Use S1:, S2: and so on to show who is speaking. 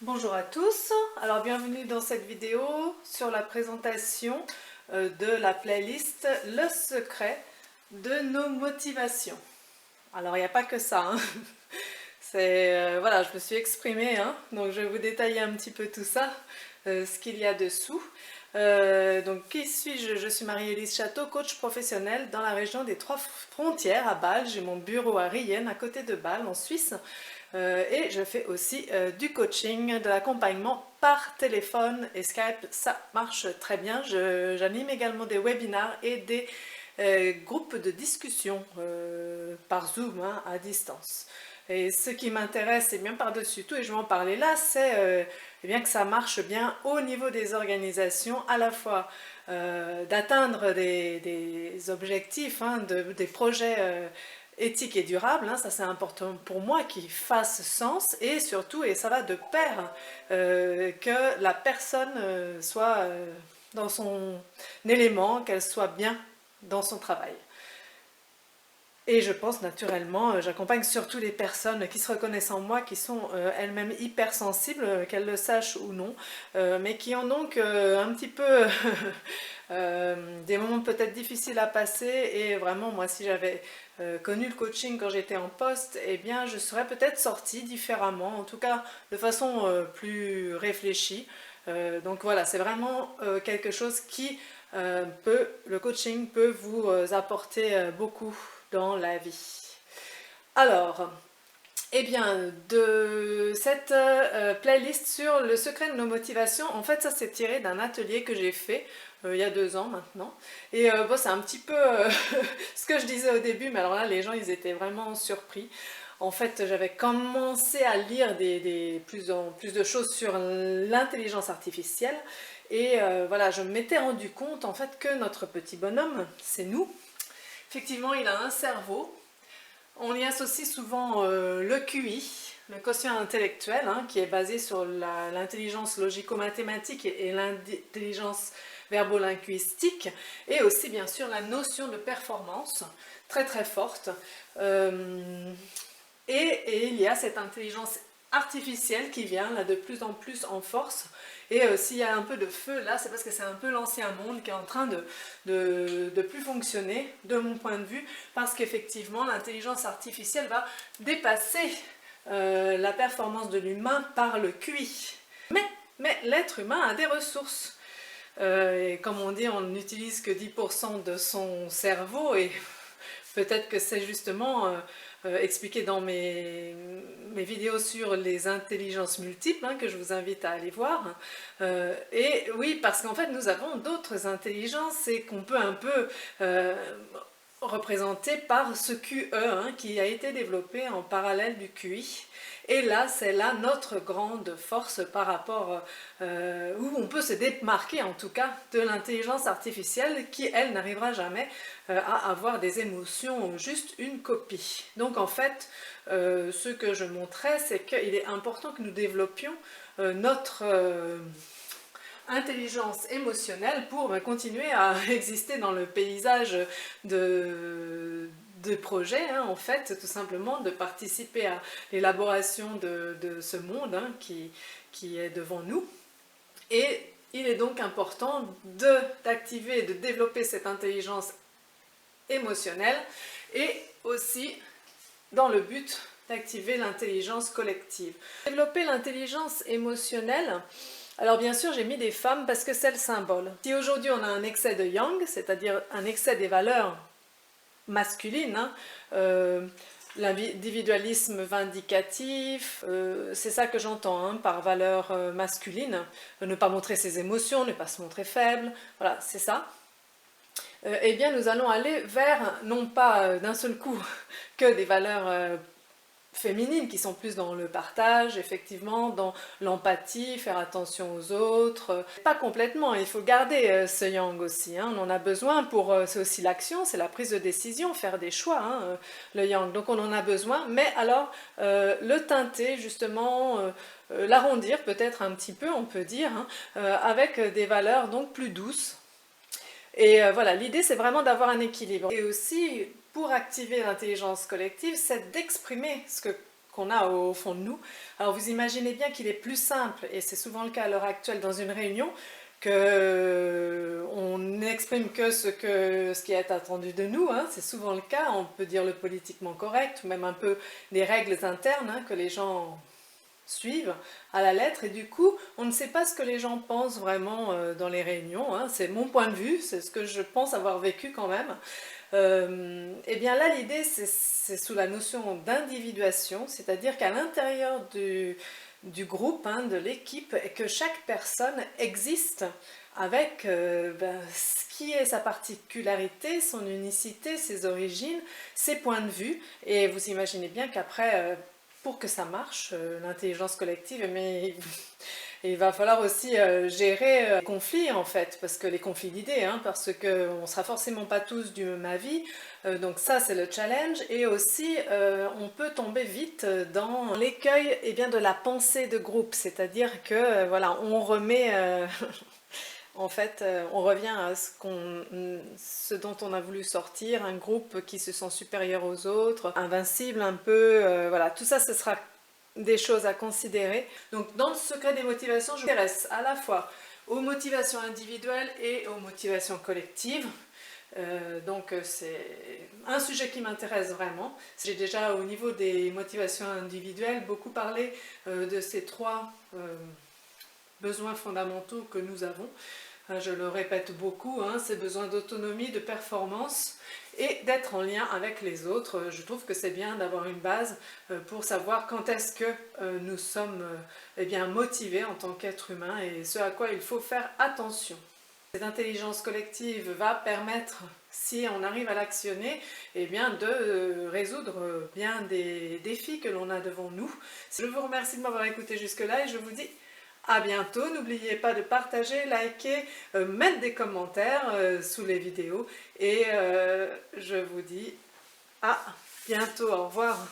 S1: Bonjour à tous, alors bienvenue dans cette vidéo sur la présentation de la playlist Le secret de nos motivations. Alors il n'y a pas que ça, hein. Voilà, je me suis exprimée, hein, donc je vais vous détailler un petit peu tout ça, ce qu'il y a dessous. Donc qui suis-je? Je suis Marie-Élise Château, coach professionnel dans la région des Trois Frontières à Bâle. J'ai mon bureau à Rienne, à côté de Bâle, en Suisse. Et je fais aussi du coaching, de l'accompagnement par téléphone et Skype, ça marche très bien. J'anime également des webinars et des groupes de discussion par Zoom, hein, à distance. Et ce qui m'intéresse, et bien par-dessus tout, et je vais en parler là, c'est eh bien que ça marche bien au niveau des organisations, à la fois d'atteindre des objectifs, hein, des projets éthique et durable, hein, ça c'est important pour moi, qui fasse sens, et surtout, et ça va de pair, que la personne soit dans son élément, qu'elle soit bien dans son travail. Et je pense naturellement, j'accompagne surtout les personnes qui se reconnaissent en moi, qui sont elles-mêmes hypersensibles, qu'elles le sachent ou non, mais qui ont donc un petit peu des moments peut-être difficiles à passer. Et vraiment, moi, si j'avais connu le coaching quand j'étais en poste, eh bien, je serais peut-être sortie différemment, en tout cas de façon plus réfléchie. Donc voilà, c'est vraiment quelque chose qui le coaching peut vous apporter beaucoup dans la vie. Alors, eh bien, de cette playlist sur le secret de nos motivations, en fait, ça c'est tiré d'un atelier que j'ai fait il y a 2 ans maintenant. Et bon, c'est un petit peu ce que je disais au début, mais alors là, les gens, ils étaient vraiment surpris. En fait, j'avais commencé à lire plus en plus de choses sur l'intelligence artificielle. Et voilà, je m'étais rendu compte en fait que notre petit bonhomme, c'est nous. Effectivement, il a un cerveau. On y associe souvent le QI, le quotient intellectuel, hein, qui est basé sur l'intelligence logico-mathématique et l'intelligence verbo-linguistique, et aussi bien sûr la notion de performance, très très forte. Et il y a cette intelligence artificielle qui vient là de plus en plus en force. Et s'il y a un peu de feu là, c'est parce que c'est un peu l'ancien monde qui est en train de plus fonctionner, de mon point de vue, parce qu'effectivement l'intelligence artificielle va dépasser la performance de l'humain par le QI. Mais l'être humain a des ressources. Et comme on dit, on n'utilise que 10% de son cerveau, et peut-être que c'est justement expliqué dans mes vidéos sur les intelligences multiples, hein, que je vous invite à aller voir. Et oui, parce qu'en fait, nous avons d'autres intelligences et qu'on peut un peu représenter par ce QE, hein, qui a été développé en parallèle du QI. Et là, c'est là notre grande force par rapport, où on peut se démarquer en tout cas de l'intelligence artificielle qui, elle, n'arrivera jamais à avoir des émotions, juste une copie. Donc en fait, ce que je montrais, c'est qu'il est important que nous développions notre intelligence émotionnelle pour continuer à exister dans le paysage de projets, hein, en fait, tout simplement de participer à l'élaboration de ce monde, hein, qui est devant nous. Et il est donc important d'activer et de développer cette intelligence émotionnelle, et aussi dans le but d'activer l'intelligence collective. Développer l'intelligence émotionnelle, alors bien sûr j'ai mis des femmes parce que c'est le symbole. Si aujourd'hui on a un excès de yang, c'est-à-dire un excès des valeurs masculines, hein, l'individualisme vindicatif, c'est ça que j'entends, hein, par valeur masculine, ne pas montrer ses émotions, ne pas se montrer faible, voilà, c'est ça. Eh bien nous allons aller vers, non pas d'un seul coup, que des valeurs féminines qui sont plus dans le partage, effectivement, dans l'empathie, faire attention aux autres. Pas complètement, il faut garder ce yang aussi, hein, on en a besoin pour, c'est aussi l'action, c'est la prise de décision, faire des choix, hein, le yang, donc on en a besoin, mais alors le teinter justement, l'arrondir peut-être un petit peu, on peut dire, hein, avec des valeurs donc plus douces. Et voilà, l'idée c'est vraiment d'avoir un équilibre. Et aussi, pour activer l'intelligence collective, c'est d'exprimer ce que qu'on a au fond de nous. Alors vous imaginez bien qu'il est plus simple, et c'est souvent le cas à l'heure actuelle dans une réunion, qu'on n'exprime que ce qui est attendu de nous, hein. C'est souvent le cas, on peut dire le politiquement correct, ou même un peu les règles internes, hein, que les gens suivent à la lettre, et du coup on ne sait pas ce que les gens pensent vraiment dans les réunions, hein. C'est mon point de vue, c'est ce que je pense avoir vécu quand même. Et bien là l'idée c'est sous la notion d'individuation, c'est-à-dire qu'à l'intérieur du groupe, hein, de l'équipe, et que chaque personne existe avec ce qui est sa particularité, son unicité, ses origines, ses points de vue, et vous imaginez bien qu'après, pour que ça marche, l'intelligence collective, mais il va falloir aussi gérer les conflits en fait, parce que les conflits d'idées, hein, parce qu'on ne sera forcément pas tous du même avis, donc ça c'est le challenge, et aussi on peut tomber vite dans l'écueil de la pensée de groupe, c'est-à-dire que voilà, on remet... En fait, on revient à ce dont on a voulu sortir, un groupe qui se sent supérieur aux autres, invincible un peu, voilà, tout ça ce sera des choses à considérer. Donc dans le secret des motivations, je m'intéresse à la fois aux motivations individuelles et aux motivations collectives. Donc c'est un sujet qui m'intéresse vraiment. J'ai déjà au niveau des motivations individuelles beaucoup parlé de ces trois besoins fondamentaux que nous avons. Je le répète beaucoup, hein, ces besoins d'autonomie, de performance et d'être en lien avec les autres. Je trouve que c'est bien d'avoir une base pour savoir quand est-ce que nous sommes motivés en tant qu'être humain, et ce à quoi il faut faire attention. Cette intelligence collective va permettre, si on arrive à l'actionner, de résoudre bien des défis que l'on a devant nous. Je vous remercie de m'avoir écouté jusque-là et je vous dis à bientôt. N'oubliez pas de partager, liker, mettre des commentaires sous les vidéos, et je vous dis à bientôt. Au revoir.